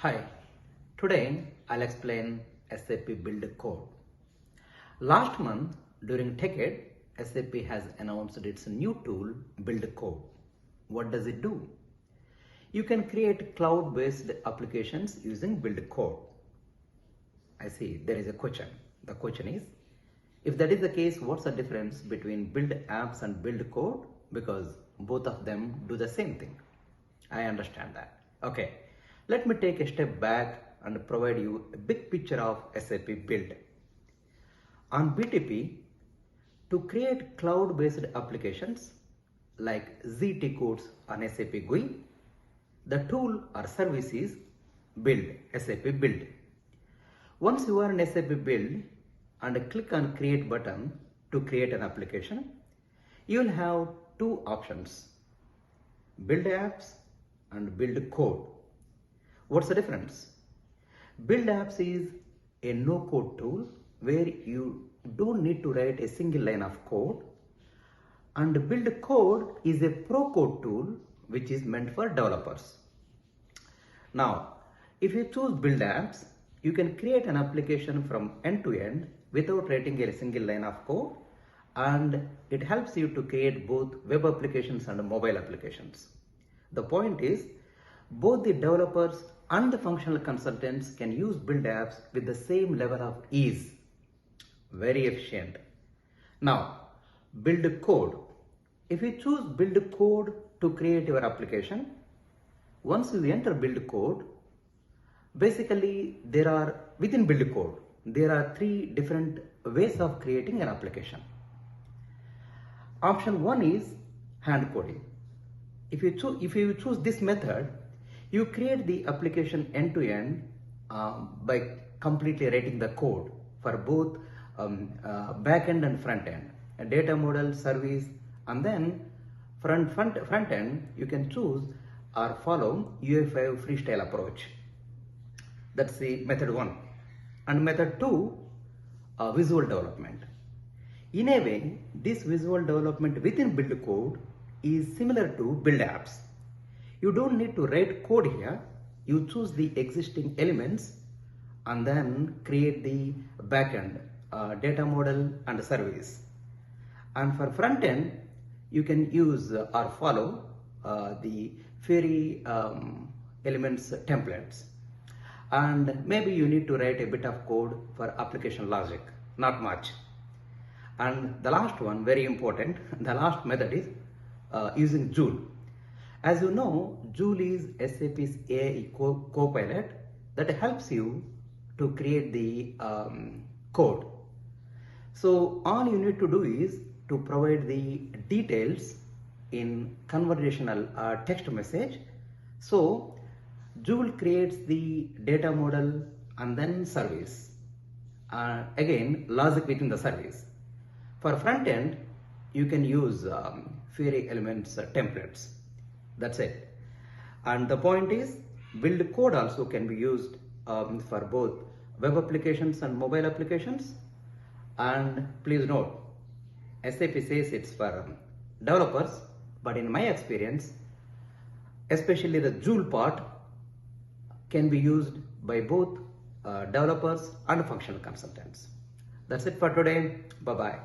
Hi, today I'll explain SAP Build Code. Last month during TechEd, SAP has announced its new tool Build Code. What does it do? You can create cloud-based applications using Build Code. I see there is a question. The question is, if that is the case, what's the difference between Build Apps and Build Code? Because both of them do the same thing. I understand that. Okay, let me take a step back and provide you a big picture of SAP Build. On BTP, to create cloud-based applications like ZT codes on SAP GUI, the tool or service is Build, SAP Build. Once you are in SAP Build and click on Create button to create an application, you will have two options, Build Apps and Build Code. What's the difference? Build Apps is a no-code tool where you don't need to write a single line of code, and Build Code is a pro-code tool which is meant for developers. Now, if you choose Build Apps, you can create an application from end to end without writing a single line of code, and it helps you to create both web applications and mobile applications. The point is, both the developers and the functional consultants can use Build Apps with the same level of ease. Very efficient. Now, Build Code. If you choose Build Code to create your application, once you enter Build Code, basically within Build Code, there are three different ways of creating an application. Option 1 is hand coding. If you choose this method, you create the application end to end by completely writing the code for both back end and front end, a data model, service, and then front end you can choose or follow UI5 freestyle approach. That's the method 1. And method 2, visual development. In a way, this visual development within Build Code is similar to Build Apps. You don't need to write code here. You choose the existing elements and then create the backend, data model and service. And for front end, you can use or follow the Fairy elements templates. And maybe you need to write a bit of code for application logic, not much. And the last one, very important, the last method is using Joule. As you know, Joule is SAP's AI copilot that helps you to create the code. So all you need to do is to provide the details in conversational text message. So Joule creates the data model and then service. Again, logic within the service. For front end, you can use Fairy elements templates. That's it. And the point is, Build Code also can be used for both web applications and mobile applications. And please note, SAP says it's for developers, but in my experience, especially the Joule part can be used by both developers and functional consultants. That's it for today. Bye-bye.